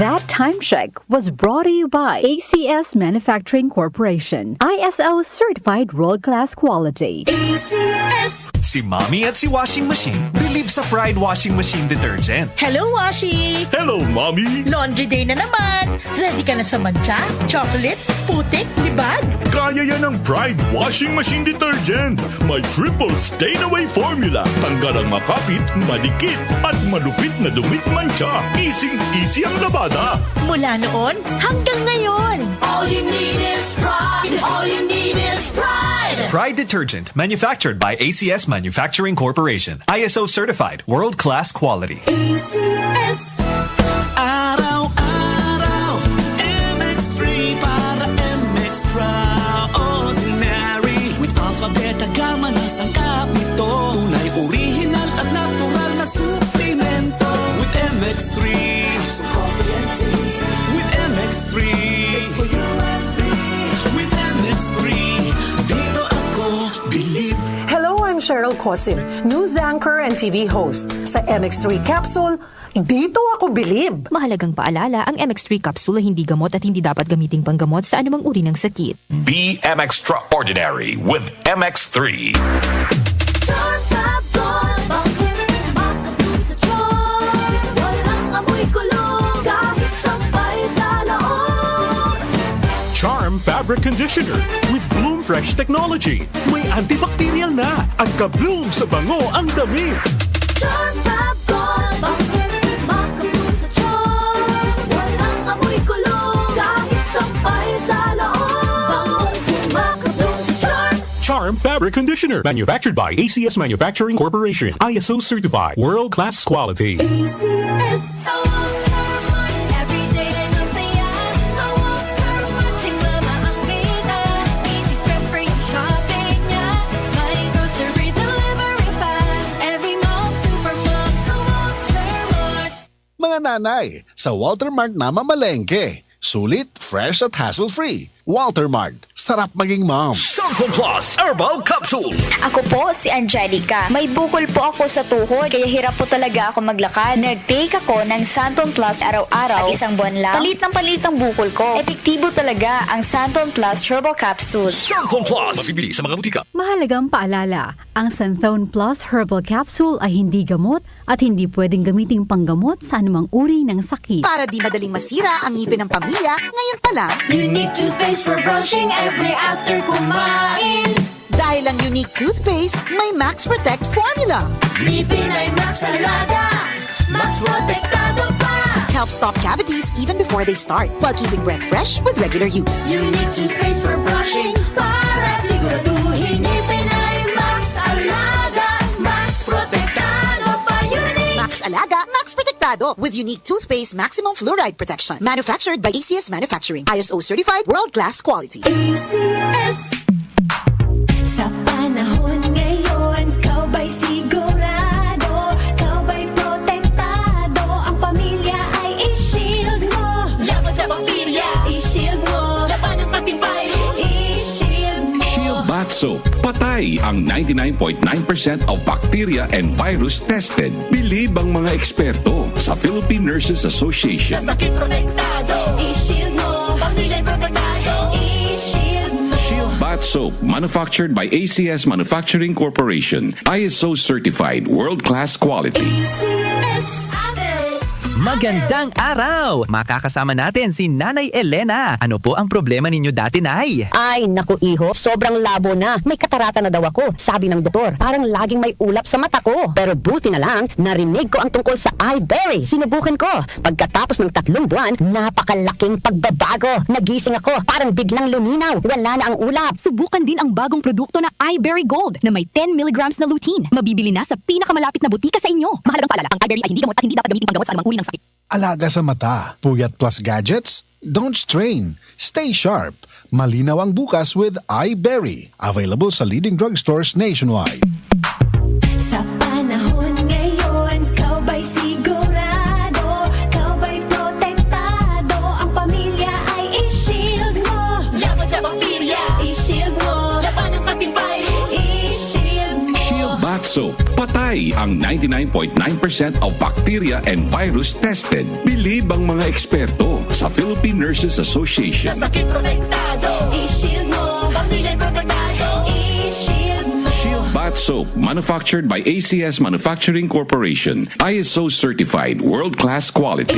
That time check was brought to you by ACS Manufacturing Corporation. ISO certified world-class quality. ACS. Si Mommy at si Washing Machine believe sa Pride Washing Machine Detergent. Hello, Washi! Hello, Mommy! Laundry day na naman! Ready ka na sa mancha, chocolate, putik, libag? Kaya yan ang Pride Washing Machine Detergent. May triple stain-away formula. Tanggal ang makapit, madikit, at malupit na dumit mancha. Easy ang labada. Mula noon hanggang ngayon. All you need is pride. All you need is pride. Pride Detergent, manufactured by ACS Manufacturing Corporation. ISO certified, world-class quality. ACS. Araw-araw, MX3 para MX-Traordinary. With alpha, beta, gamma na sangkap nito. Tunay, original at natural na suplemento. With MX3, so coffee and tea. With MX3, it's for you and me. With MX3, dito ako believe. Hello, I'm Cheryl Cosim, news anchor and TV host. Sa MX3 Capsule, dito ako bilib. Mahalagang paalala, ang MX3 capsule ay hindi gamot at hindi dapat gamiting panggamot sa anumang uri ng sakit. Be MX-Traordinary with MX3. Charm Fabric Conditioner with Bloom Fresh Technology. May antibacterial na. Ang ka-bloom sa bango ang damit. Charm Fab Gold. Bakit makabloom sa charm? Walang amoy kulong. Kahit sampay sa loob. Makabloom sa charm. Charm Fabric Conditioner. Manufactured by ACS Manufacturing Corporation. ISO certified. World-class quality. ACS. Sa Walter Mart, everyday ay masaya. Sa Walter Mart, si Mama ang bida. Easy stress-free ang shopping niya. May grocery delivery pa. Every mall, supermall, sa Walter Mart. Mga nanay, sa Walter Mart na mamalengke. Sulit, fresh at hassle-free. Walter Mart, sarap maging mom. Samsung Plus Herbal Capsule. Ako po si Angelica. May bukol po ako sa tuhod, kaya hirap po talaga ako maglakad. Nag-take ako ng Santon Plus araw-araw at isang buwan lang. Palit ng palit ang bukol ko. Epektibo talaga ang Santon Plus Herbal Capsule. Samsung Plus. Mabibili sa mga butika. Mahalagang paalala, ang Santhone Plus Herbal Capsule ay hindi gamot at hindi pwedeng gamiting panggamot sa anumang uri ng sakit. Para di madaling masira ang ngipin ng pamilya, ngayon pa lang, Unique toothpaste for brushing every after kumain. dahil ang unique toothpaste, may Max Protect formula. Ngipin ay Max Alaga. Max Protectado pa. Helps stop cavities even before they start, while keeping breath fresh with regular use. Unique toothpaste for brushing. Para siguraduhin ngipin ay Max Alaga. Max Protectado pa. Unique. Max Alaga, Max Protectado with unique toothpaste maximum fluoride protection. Manufactured by ACS Manufacturing. ISO certified world-class quality. ACS. Sa panahon ngayon, kau ba'y sigurado? Kau ba'y protektado? Ang pamilya ay i-shield mo. Laban sa bakterya, i-shield mo. Laban ng pati virus, i-shield mo. Shield Bath Soap. Patay ang 99.9% of bacteria and virus tested. Bilib ang mga eksperto sa Philippine Nurses Association. Sa sakit protektado, i-shield mo. Pamilya'y protektado, i-shield mo. Shield Bath Soap, manufactured by ACS Manufacturing Corporation. ISO certified, world-class quality. ACS. Magandang araw! Makakasama natin si Nanay Elena. Ano po ang problema ninyo dati, Nay? Ay, naku iho, sobrang labo na. May katarata na daw ako, sabi ng doktor. Parang laging may ulap sa mata ko. Pero buti na lang, narinig ko ang tungkol sa iBerry. Sinubukan ko. Pagkatapos ng 3 buwan, napakalaking pagbabago. Nagising ako, parang biglang luminaw. Wala na ang ulap. Subukan din ang bagong produkto na iBerry Gold na may 10 milligrams na lutein. Mabibili na sa pinakamalapit na butika sa inyo. Mahalagang paalala, ang iBerry ay hindi gamot at hindi dapat gamitin panggamot sa anumang uri ng sakit. Alaga sa mata, puyat plus gadgets? Don't strain. Stay sharp. Malinaw ang bukas with iBerry. Available sa leading drugstores nationwide. Sa panahon ngayon, kau ba'y sigurado? Kau ba'y protektado? Ang pamilya ay i-shield mo. Laban sa bakterya, i-shield mo. Laban ng pati virus, i-shield mo. Shield Bath Soap. Patay Patay ang 99.9% of bacteria and virus tested. Bilib ang mga eksperto sa Philippine Nurses Association. sakit protektado, i-shield mo. Pamilya'y protektado, i-shield mo. Shield Bath Soap, manufactured by ACS Manufacturing Corporation. ISO certified, world-class quality.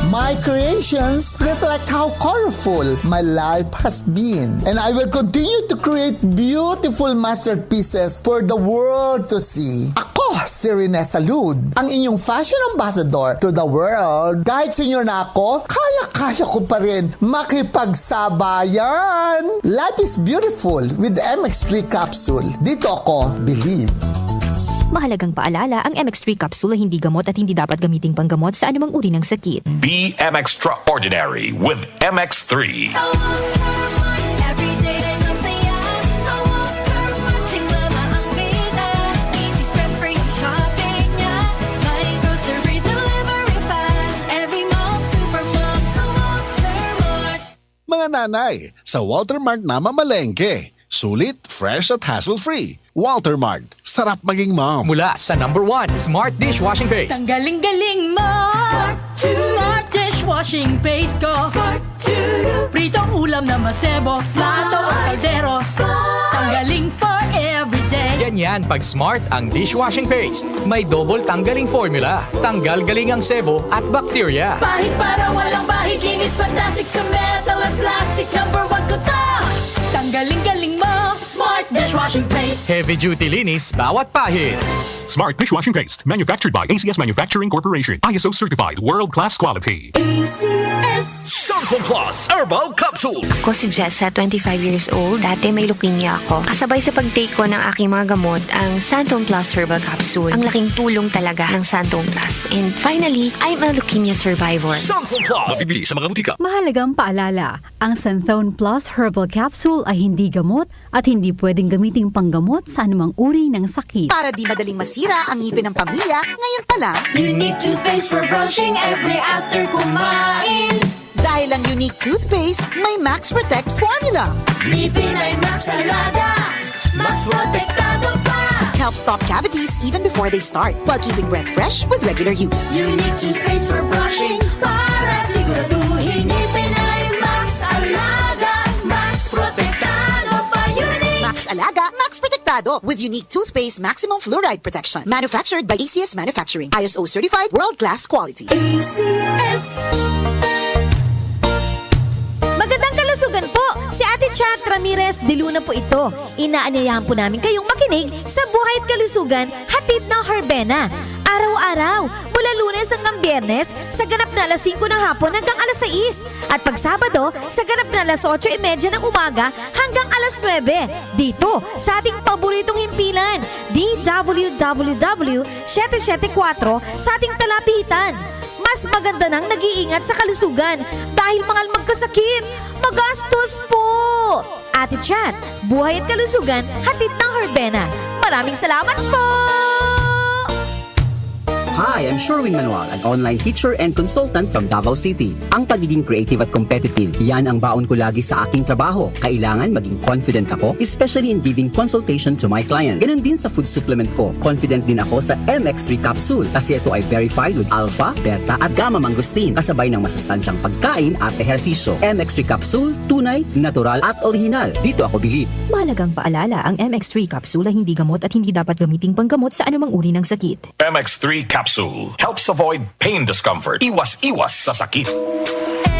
My creations reflect how colorful my life has been. And I will continue to create beautiful masterpieces for the world to see. Ako, si Rene Salud, ang inyong fashion ambassador to the world. Kahit senior na ako, kaya-kaya ko pa rin makipagsabayan. Life is beautiful with MX3 capsule. Dito ako, believe. Mahalagang paalala, ang MX3 capsule ay hindi gamot at hindi dapat gamiting panggamot sa anumang uri ng sakit. Be Extraordinary with MX3. Mga nanay, sa Walter Mart na mamalengke. Sulit, fresh at hassle-free. Walter Mart, sarap maging mom. Mula sa number 1, Smart Dishwashing Paste. Ang galing-galing mo. Smart dishwashing paste ko. Pritong ulam na masebo, plato at kaldero. Tanggaling for everyday. Ganyan pag Smart ang dishwashing paste. May double tanggaling formula. Tanggal galing ang sebo at bacteria. Bahid para walang bahid, linis fantastic sa metal at plastic. Number 1 ko to. Tanggaling-galing mo. Smart dishwashing paste. Heavy duty linis bawat pahid. Smart Dishwashing Paste, manufactured by ACS Manufacturing Corporation. ISO certified, world-class quality. ACS. Santon Plus Herbal Capsule. Ako si Jessa, 25 years old. Dati may leukemia ako. Kasabay sa pag-take ko ng aking mga gamot, ang Santon Plus Herbal Capsule. Ang laking tulong talaga ng Santon Plus. And finally, I'm a leukemia survivor. Santon Plus. Mabibili sa mga butika. Mahalagang paalala, ang Santhone Plus Herbal Capsule ay hindi gamot at hindi pwedeng gamiting panggamot sa anumang uri ng sakit. Para di madaling masira ang ngipin ng pamilya, ngayon pa lang, Unique toothpaste for brushing every after kumain. dahil ang unique toothpaste, may Max Protect formula. Ngipin ay Max Alaga, Max Protektado pa. Help stop cavities even before they start, while keeping breath fresh with regular use. Unique toothpaste for brushing para siguraduhin ngipin ay Max Alaga, Max Protektado pa. Unique. Max Alaga, Max Protectado with unique toothpaste maximum fluoride protection. Manufactured by ACS Manufacturing. ISO certified, world-class quality. ACS. Magandang kalusugan po! Si Ate Chat Ramirez de Luna po ito. Inaanyayahan po namin kayong makinig sa Buhay at Kalusugan, hatid ng Herbena. Araw-araw, mula Lunes hanggang Biyernes, sa ganap na alas 5 ng hapon hanggang alas 6. At pag Sabado, sa ganap na alas 8:30 ng umaga hanggang alas 9. Dito, sa ating paboritong himpilan, DWWW 774 sa ating talapitan. Mas maganda nang nag-iingat sa kalusugan dahil mahal magkasakit. Magastos po! Ate Chat, Buhay at Kalusugan, hatid ng Herbena. Maraming salamat po! Hi, I'm Sherwin Manuel, an online teacher and consultant from Davao City. Ang pagiging creative at competitive, yan ang baon ko lagi sa aking trabaho. Kailangan maging confident ako, especially in giving consultation to my client. Ganun din sa food supplement ko. Confident din ako sa MX3 capsule kasi ito ay verified with alpha, beta at gamma mangosteen kasabay ng masustansyang pagkain at ehersisyo. MX3 capsule, tunay, natural at original. Dito ako bilib. Mahalagang paalala, ang MX3 capsule ay hindi gamot at hindi dapat gamiting panggamot sa anumang uri ng sakit. MX3 Capsule helps avoid pain discomfort. Iwas sa sakit.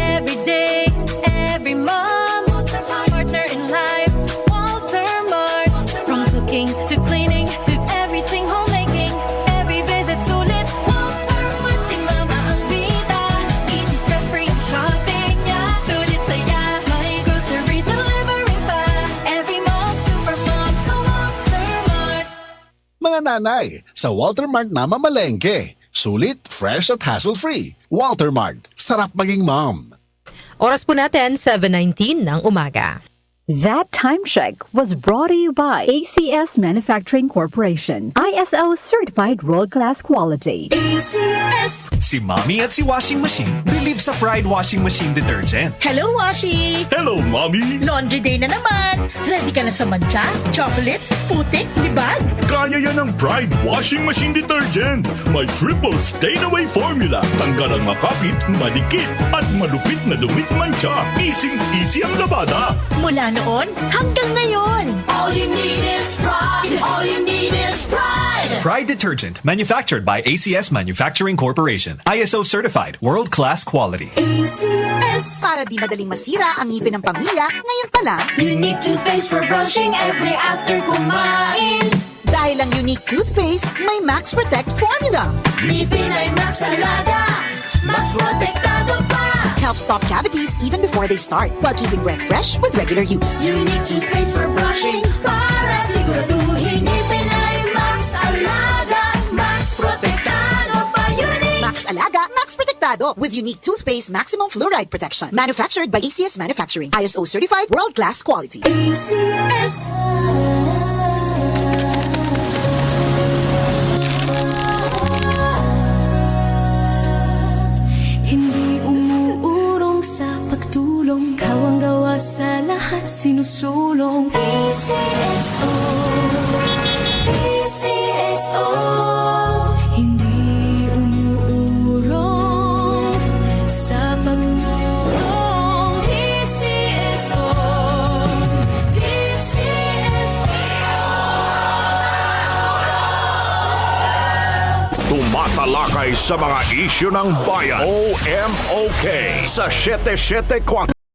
Every day, every mom, partner in life, Walter Mart. From cooking to cleaning to everything homemaking, every visit sulit. Walter Mart, si mama ang bida. Easy stress-free ang shopping niya. Sulit saya, may grocery delivery pa. Every mom, super mom, so Walter Mart. Mga nanay, sa Walter Mart na mamalengke. Sulit, fresh at hassle-free. Walter Mart, sarap maging mom. Oras po natin, 7:19 ng umaga. That time check was brought to you by ACS Manufacturing Corporation. ISO certified world-class quality. ACS. Si Mommy at si Washing Machine, bili Bilib sa Pride washing machine detergent. Hello, Washi! Hello, Mommy! Laundry day na naman! Ready ka na sa mancha, chocolate, putik, libag? Kaya yan ang Pride Washing Machine Detergent. May triple stain-away formula. Tanggal ang makapit, malikit, at malupit na dumit mancha. Easy ang labada. Mula noon hanggang ngayon. All you need is pride. All you need is pride. Pride detergent, manufactured by ACS Manufacturing Corporation. ISO certified, world-class quality. ACS. Para di madaling masira ang ngipin ng pamilya, ngayon pa lang. Unique toothpaste for brushing every after kumain. Dahil ang unique toothpaste, may Max Protect formula. Ngipin ay Max Alaga. Max Protektado pa. Helps stop cavities even before they start, while keeping breath fresh with regular use. Unique toothpaste for brushing para siguraduhin ngipin ay Max Alaga. Max Protektado pa. Unique. Max Alaga, Max Protectado with unique toothpaste maximum fluoride protection. Manufactured by ACS Manufacturing. ISO certified world-class quality. ACS. Hindi umuurong sa pagtulong, kawang gawa sa lahat sinusulong. PCSO, PCSO. Hindi umuurong sa pagtulong. PCSO, Tumatalakay sa mga isyu ng bayan. OMOK sa 774.